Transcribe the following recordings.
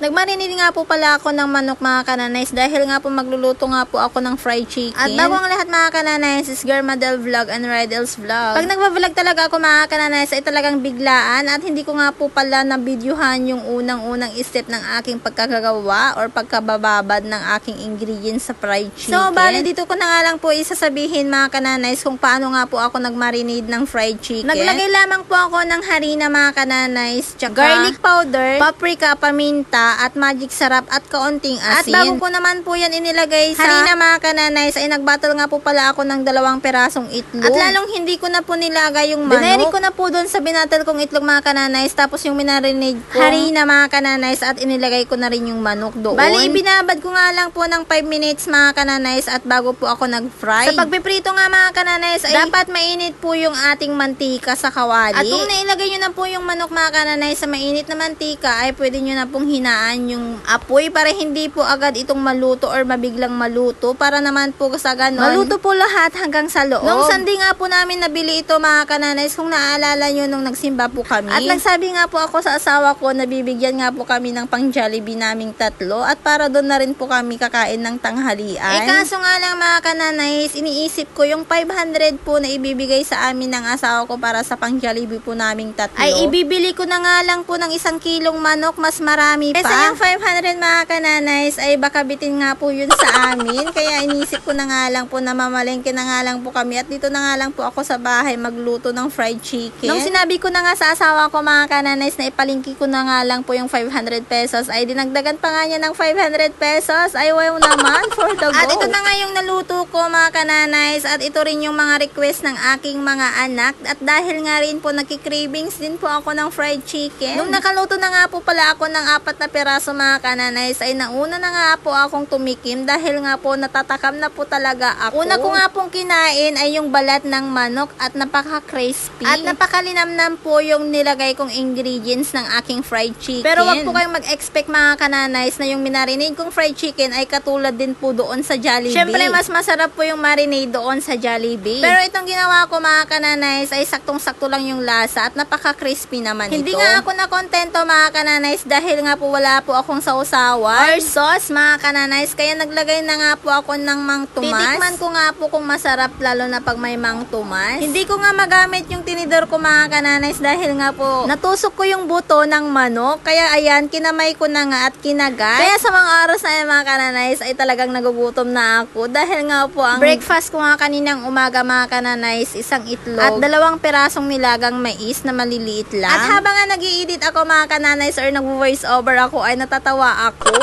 Nagmarinate nga po pala ako ng manok mga kananays dahil nga po magluluto nga po ako ng fried chicken. At bago ang lahat mga kananays is Garmadel Vlog and Ridel's Vlog. Pag nagbablog talaga ako mga kananays ay talagang biglaan at hindi ko nga po pala na-videohan yung unang-unang step ng aking pagkakagawa or pagkabababad ng aking ingredients sa fried chicken. So bali dito ko na nga lang po isasabihin mga kananays kung paano nga po ako nagmarinate ng fried chicken. Naglagay lamang po ako ng harina mga kananays, tsaka garlic powder, paprika, paminta, at magic sarap at kaunting asin. At bago ko naman po yan inilagay sa harina mga kananays ay nagbattle nga po pala ako ng 2 perasong itlog. At lalong hindi ko na po nilagay yung manok. Bineri ko na po doon sa binatel kong itlog mga kananays tapos yung minarinade ko harina mga kananays at inilagay ko na rin yung manok doon. Bali ibinabad ko nga lang po ng 5 minutes mga kananays at bago po ako nag-fry. Sa pagpiprito nga mga kananays ay dapat mainit po yung ating mantika sa kawali. At kung nailagay nyo na po yung manok mga kananays sa mainit na mantika ay pwede nyo na pong hinaan yung apoy para hindi po agad itong maluto or mabiglang maluto para naman po sa ganon maluto po lahat hanggang sa loob. Nung Sunday nga po namin nabili ito mga kananays kung naaalala nyo nung nagsimba po kami. At nagsabi nga po ako sa asawa ko na bibigyan nga po kami ng pang Jollibee naming 3 at para doon na rin po kami kakain ng tanghalian. Kaso nga lang mga kananays iniisip ko yung 500 po na ibibigay sa amin ng asawa ko para sa pang Jollibee po naming 3 ay ibibili ko na nga lang po ng 1 kilong manok mas marami pa. Kasi yung 500 mga kananays ay baka bitin nga po yun sa amin. Kaya inisip ko na nga lang po na mamalengke na nga lang po kami at dito na nga lang po ako sa bahay magluto ng fried chicken. Nung sinabi ko na nga sa asawa ko mga kananays na ipalingki ko na nga lang po yung 500 pesos ay dinagdagan pa nga niya ng 500 pesos. Ay wow naman for the go. At ito na nga yung naluto ko mga kananays at ito rin yung mga request ng aking mga anak at dahil nga rin po nagki-cravings din po ako ng fried chicken. Nung nakaluto na nga po pala ako ng 4 na peraso mga kananays ay nauna na nga po akong tumikim dahil nga po natatakam na po talaga ako. Una ko nga pong kinain ay yung balat ng manok at napaka-crispy. At napakalinamnam po yung nilagay kong ingredients ng aking fried chicken. Pero wag po kayong mag-expect mga kananays na yung minarinade kong fried chicken ay katulad din po doon sa Jollibee. Syempre mas masarap po yung marinade doon sa Jollibee. Pero itong ginawa ko mga kananays ay saktong-sakto lang yung lasa at napaka-crispy naman ito. Hindi nga ako nakontento mga kananays dahil nga po wala po akong sausawan or sauce mga kananays kaya naglagay na nga po ako ng Mang Tomas. Titikman ko nga po kung masarap lalo na pag may Mang Tomas. Hindi ko nga magamit yung tinidor ko mga kananays dahil nga po natusok ko yung buto ng manok kaya ayan kinamay ko na nga at kinagat. Kaya sa mga oras na yan mga kananays ay talagang nagugutom na ako dahil nga po ang breakfast ko nga kaninang umaga mga kananays 1 itlog at 2 perasong nilagang mais na maliliit lang. At habang nga nag-i-edit ako mga kananays or nag-voice over ako ay natatawa ako.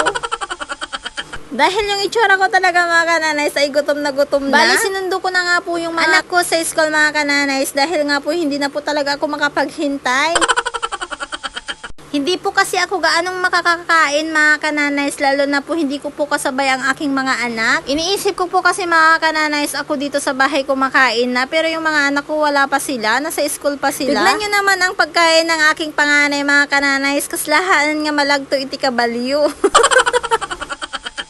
Dahil yung itsura ko talaga mga kananays ay gutom na gutom na. Bali sinundo ko na nga po yung mga anak ko sa school mga kananays dahil nga po hindi na po talaga ako makapaghintay. Hindi po kasi ako gaanong makakakain mga kananays lalo na po hindi ko po kasabay ang aking mga anak. Iniisip ko po kasi mga kananays ako dito sa bahay kumakain na pero yung mga anak ko wala pa sila, nasa school pa sila. Tignan nyo naman ang pagkain ng aking panganay mga kananays kaslahaan nga malagto iti kabalyo.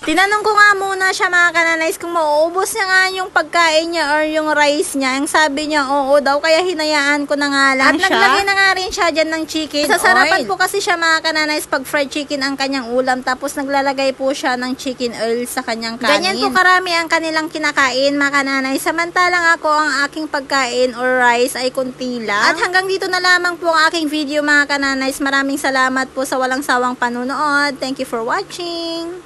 Tinanong ko nga muna siya mga kananays kung mauubos niya nga yung pagkain niya or yung rice niya. Ang sabi niya, oo daw, kaya hinayaan ko na nga lang siya. At naglagay na nga rin siya dyan ng chicken oil. Sasarapan po kasi siya mga kananays pag fried chicken ang kanyang ulam. Tapos naglalagay po siya ng chicken oil sa kanyang kanin. Ganyan po karami ang kanilang kinakain mga kananays. Samantalang ako ang aking pagkain or rice ay kunti lang. At hanggang dito na lamang po ang aking video mga kananays. Maraming salamat po sa walang sawang panunood. Thank you for watching.